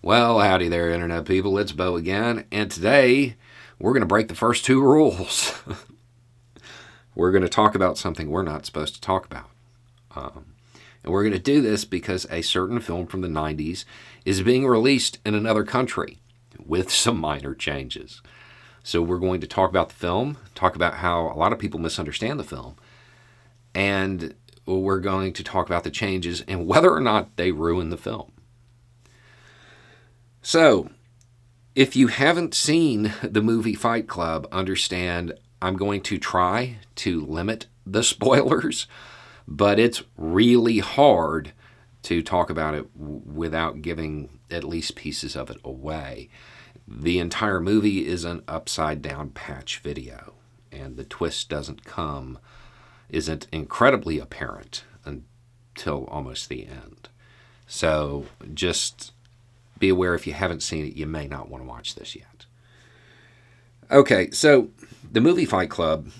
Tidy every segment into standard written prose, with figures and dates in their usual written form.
Well, howdy there, Internet people. It's Bo again, and today we're going to break the first two rules. We're going to talk about something we're not supposed to talk about. And we're going to do this because a certain film from the 90s is being released in another country with some minor changes. So we're going to talk about the film, talk about how a lot of people misunderstand the film, and we're going to talk about the changes and whether or not they ruin the film. So, if you haven't seen the movie Fight Club, understand I'm going to try to limit the spoilers, but it's really hard to talk about it without giving at least pieces of it away. The entire movie is an upside-down patch video, and the twist isn't incredibly apparent until almost the end. So, just be aware if you haven't seen it, you may not want to watch this yet. Okay, so the movie Fight Club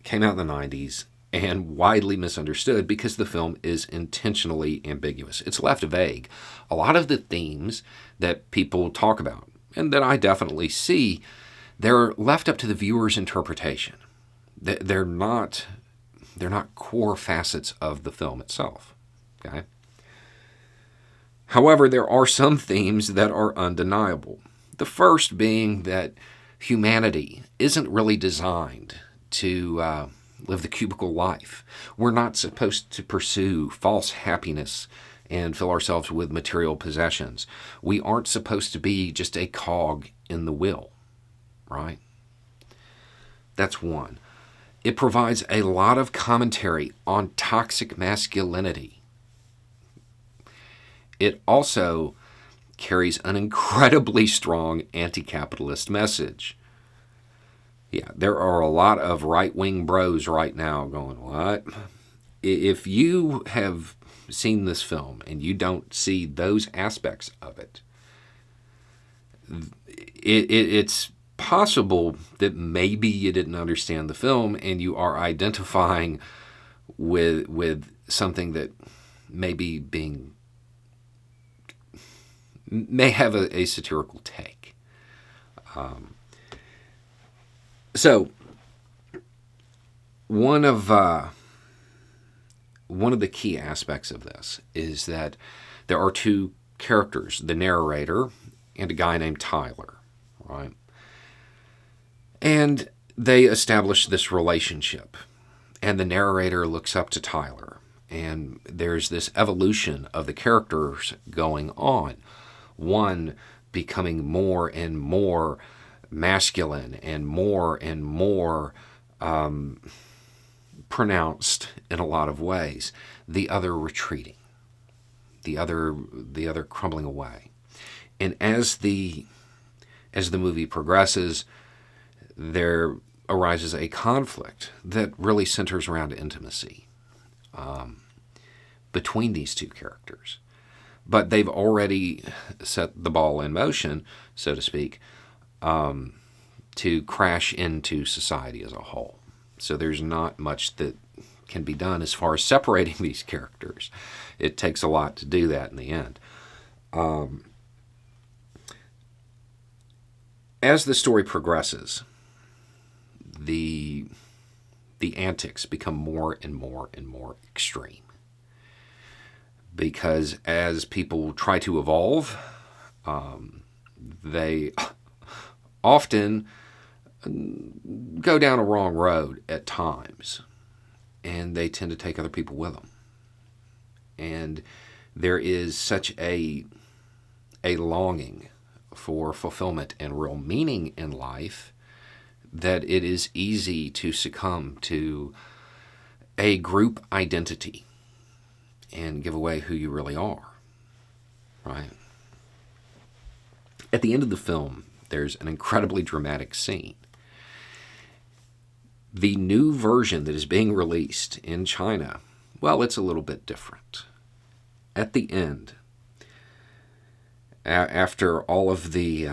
came out in the 90s and widely misunderstood because the film is intentionally ambiguous. It's left vague. A lot of the themes that people talk about, and that I definitely see, they're left up to the viewer's interpretation. They're not core facets of the film itself. Okay? However, there are some themes that are undeniable. The first being that humanity isn't really designed to live the cubicle life. We're not supposed to pursue false happiness and fill ourselves with material possessions. We aren't supposed to be just a cog in the wheel, right? That's one. It provides a lot of commentary on toxic masculinity. It also carries an incredibly strong anti-capitalist message. Yeah, there are a lot of right-wing bros right now going, what? If you have seen this film and you don't see those aspects of it, it's possible that maybe you didn't understand the film and you are identifying with something that may have a satirical take. So, one of the key aspects of this is that there are two characters, the narrator and a guy named Tyler, right? And they establish this relationship, and the narrator looks up to Tyler, and there's this evolution of the characters going on. One becoming more and more masculine and more pronounced in a lot of ways. The other retreating. The other crumbling away. And as the movie progresses, there arises a conflict that really centers around intimacy between these two characters. But they've already set the ball in motion, so to speak, to crash into society as a whole. So there's not much that can be done as far as separating these characters. It takes a lot to do that in the end. As the story progresses, the antics become more and more and more extreme. Because as people try to evolve, they often go down a wrong road at times, and they tend to take other people with them. And there is such a longing for fulfillment and real meaning in life that it is easy to succumb to a group identity and give away who you really are, right? At the end of the film, there's an incredibly dramatic scene. The new version that is being released in China, well, it's a little bit different. At the end, after all of the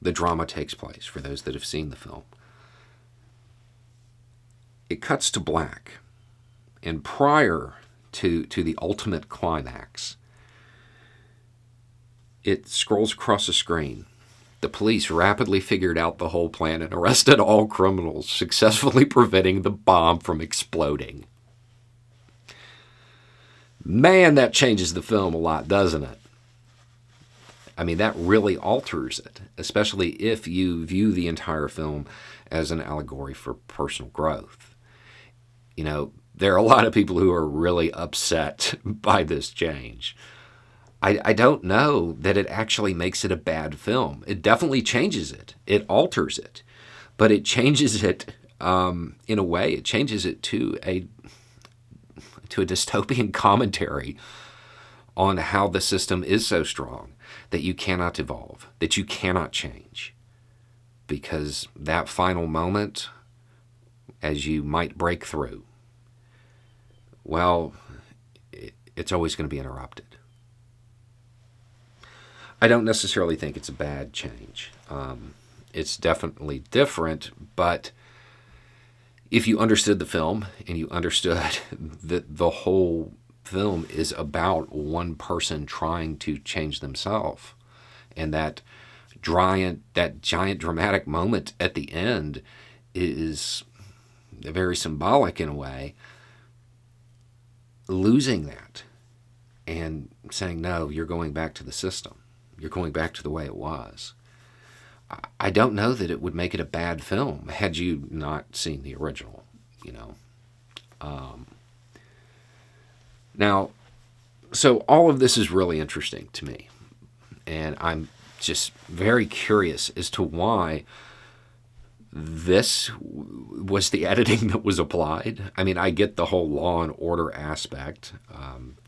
drama takes place, for those that have seen the film, it cuts to black. And prior to the ultimate climax, It scrolls across the screen. The police rapidly figured out the whole plan and arrested all criminals, successfully preventing the bomb from exploding. Man, that changes the film a lot, doesn't it? I mean, that really alters it, especially if you view the entire film as an allegory for personal growth. You know, there are a lot of people who are really upset by this change. I don't know that it actually makes it a bad film. It definitely changes it. It alters it. But it changes it in a way. It changes it to a dystopian commentary on how the system is so strong that you cannot evolve, that you cannot change. Because that final moment, as you might break through, well, it's always going to be interrupted. I don't necessarily think it's a bad change. It's definitely different, but if you understood the film and you understood that the whole film is about one person trying to change themselves, and that giant dramatic moment at the end is very symbolic in a way, losing that and saying, no, you're going back to the system. You're going back to the way it was. I don't know that it would make it a bad film had you not seen the original, you know. Now, so all of this is really interesting to me. And I'm just very curious as to why this was the editing that was applied. I mean, I get the whole law and order aspect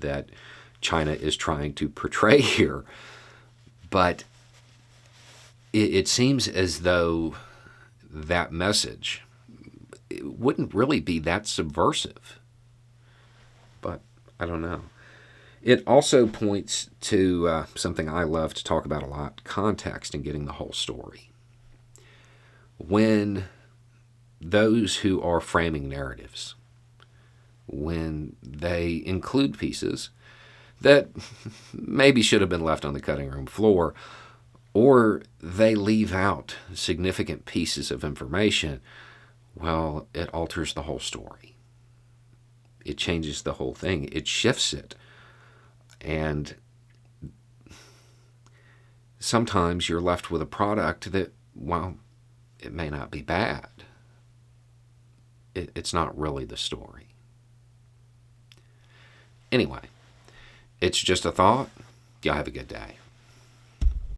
that China is trying to portray here. But it seems as though that message wouldn't really be that subversive. But I don't know. It also points to something I love to talk about a lot, context and getting the whole story. When those who are framing narratives, when they include pieces that maybe should have been left on the cutting room floor, or they leave out significant pieces of information, well, it alters the whole story. It changes the whole thing. It shifts it. And sometimes you're left with a product that, well, it may not be bad. It's not really the story. Anyway, it's just a thought. Y'all have a good day.